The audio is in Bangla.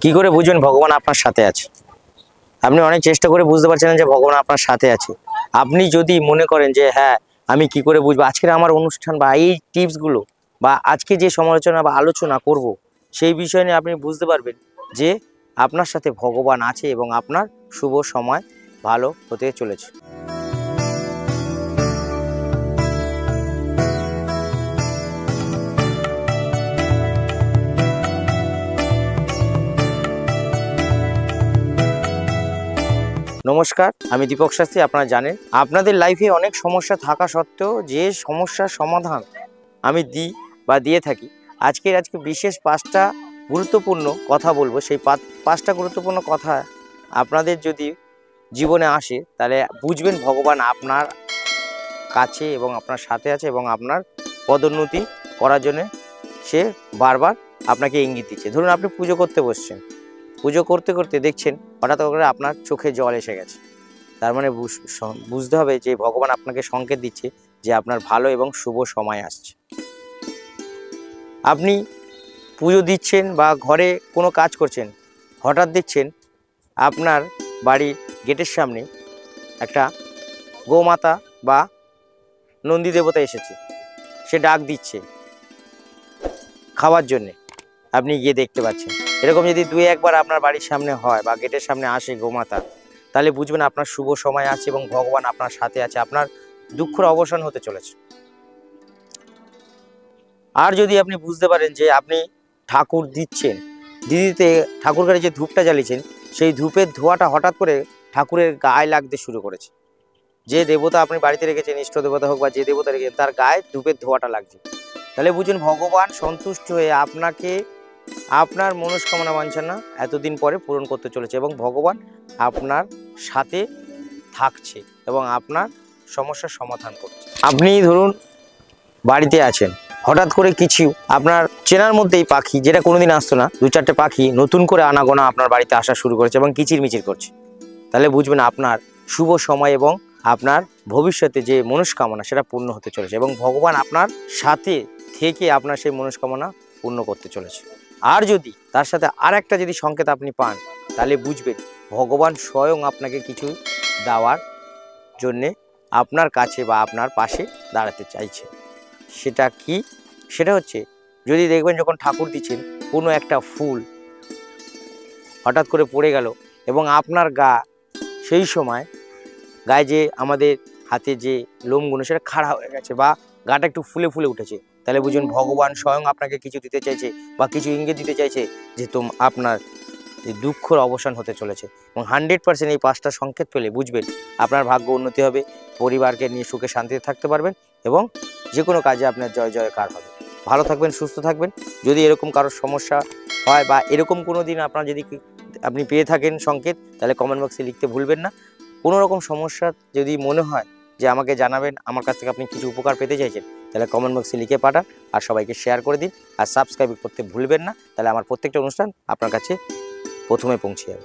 কি করে বুঝবেন ভগবান আপনার সাথে আছে? আপনি অনেক চেষ্টা করে বুঝতে পারছেন যে ভগবান আপনার সাথে আছে। আপনি যদি মনে করেন যে হ্যাঁ আমি কি করে বুঝবো, আজকের আমার অনুষ্ঠান বা এই টিপসগুলো বা আজকে যে সমালোচনা বা আলোচনা করব সেই বিষয় নিয়ে আপনি বুঝতে পারবেন যে আপনার সাথে ভগবান আছে এবং আপনার শুভ সময় ভালো হতে চলেছে। নমস্কার, আমি দীপক শাস্ত্রী। আপনারা জানেন আপনাদের লাইফে অনেক সমস্যা থাকা সত্ত্বেও যে সমস্যার সমাধান আমি দিই বা দিয়ে থাকি, আজকে বিশেষ 5টা গুরুত্বপূর্ণ কথা বলবো। সেই 5টা গুরুত্বপূর্ণ কথা আপনাদের যদি জীবনে আসে তাহলে বুঝবেন ভগবান আপনার কাছে এবং আপনার সাথে আছে এবং আপনার পদোন্নতি করার জন্য সে বারবার আপনাকে ইঙ্গিত দিচ্ছে। ধরুন আপনি পুজো করতে বসছেন, পুজো করতে করতে দেখছেন হঠাৎ করে আপনার চোখে জল এসে গেছে। তার মানে বুঝতে হবে যে ভগবান আপনাকে সংকেত দিচ্ছে যে আপনার ভালো এবং শুভ সময় আসছে। আপনি পুজো দিচ্ছেন বা ঘরে কোনো কাজ করছেন, হঠাৎ দেখছেন আপনার বাড়ির গেটের সামনে একটা গোমাতা বা নন্দী দেবতা এসেছে, সে ডাক দিচ্ছে খাওয়ার জন্যে, আপনি গিয়ে দেখতে পাচ্ছেন। এরকম যদি 2-1 বার আপনার বাড়ির সামনে হয় বা গেটের সামনে আসে গোমাতা, তাহলে বুঝবেন আপনার শুভ সময় আছে এবং ভগবান আপনার সাথে আছে, আপনার দুঃখের অবসান হতে চলেছে। আর যদি আপনি বুঝতে পারেন যে আপনি ঠাকুর দিচ্ছেন, দিদিতে ঠাকুর ঘরে যে ধূপটা জ্বালিয়েছেন সেই ধূপের ধোঁয়াটা হঠাৎ করে ঠাকুরের গায়ে লাগতে শুরু করেছে, যে দেবতা আপনি বাড়িতে রেখেছেন, ইষ্ট দেবতা হোক বা যে দেবতা রেখেছেন, তার গায়ে ধূপের ধোঁয়াটা লাগছে, তাহলে বুঝুন ভগবান সন্তুষ্ট হয়ে আপনাকে আপনার মনস্কামনা বাঞ্ছনা এতদিন পরে পূরণ করতে চলেছে এবং ভগবান আপনার সাথে থাকছে এবং আপনার সমস্যার সমাধান করছে। আপনি ধরুন বাড়িতে আছেন, হঠাৎ করে কিছু আপনার চেনার মধ্যেই পাখি, যেটা কোনোদিন আসতো না, 2-4টে পাখি নতুন করে আনাগোনা আপনার বাড়িতে আসা শুরু করেছে এবং কিচিরমিচির করছে, তাহলে বুঝবেন আপনার শুভ সময় এবং আপনার ভবিষ্যতে যে মনস্কামনা সেটা পূর্ণ হতে চলেছে এবং ভগবান আপনার সাথে থেকে আপনার সেই মনস্কামনা পূর্ণ করতে চলেছে। আর যদি তার সাথে আর একটা যদি সংকেত আপনি পান, তাহলে বুঝবেন ভগবান স্বয়ং আপনাকে কিছু দেওয়ার জন্যে আপনার কাছে বা আপনার পাশে দাঁড়াতে চাইছে। সেটা কি? সেটা হচ্ছে, যদি দেখবেন যখন ঠাকুর দিচ্ছেন কোনো একটা ফুল হঠাৎ করে পড়ে গেল এবং আপনার গা সেই সময় গায়ে যে আমাদের হাতে যে লোমগুলো সেটা খাড়া হয়ে গেছে বা গাটা একটু ফুলে ফুলে উঠেছে, তাহলে বুঝুন ভগবান স্বয়ং আপনাকে কিছু দিতে চাইছে বা কিছু ইঙ্গিত দিতে চাইছে যে আপনার এই দুঃখের অবসান হতে চলেছে। এবং 100% এই 5টা সংকেত পেলে বুঝবেন আপনার ভাগ্য উন্নতি হবে, পরিবারকে নিয়ে সুখে শান্তিতে থাকতে পারবেন এবং যে কোনো কাজে আপনার জয় জয়কার হবে। ভালো থাকবেন, সুস্থ থাকবেন। যদি এরকম কারোর সমস্যা হয় বা এরকম কোনো দিন আপনার যদি আপনি পেয়ে থাকেন সংকেত, তাহলে কমেন্ট বক্সে লিখতে ভুলবেন না। কোনো রকম সমস্যা যদি মনে হয় যে আমাকে জানাবেন, আমার কাছ থেকে আপনি কিছু উপকার পেতে চাইছেন, তাহলে কমেন্ট বক্সে লিখে পাঠান আর সবাইকে শেয়ার করে দিন আর সাবস্ক্রাইব করতে ভুলবেন না, তাহলে আমার প্রত্যেকটা অনুষ্ঠান আপনার কাছে প্রথমে পৌঁছে যাবে।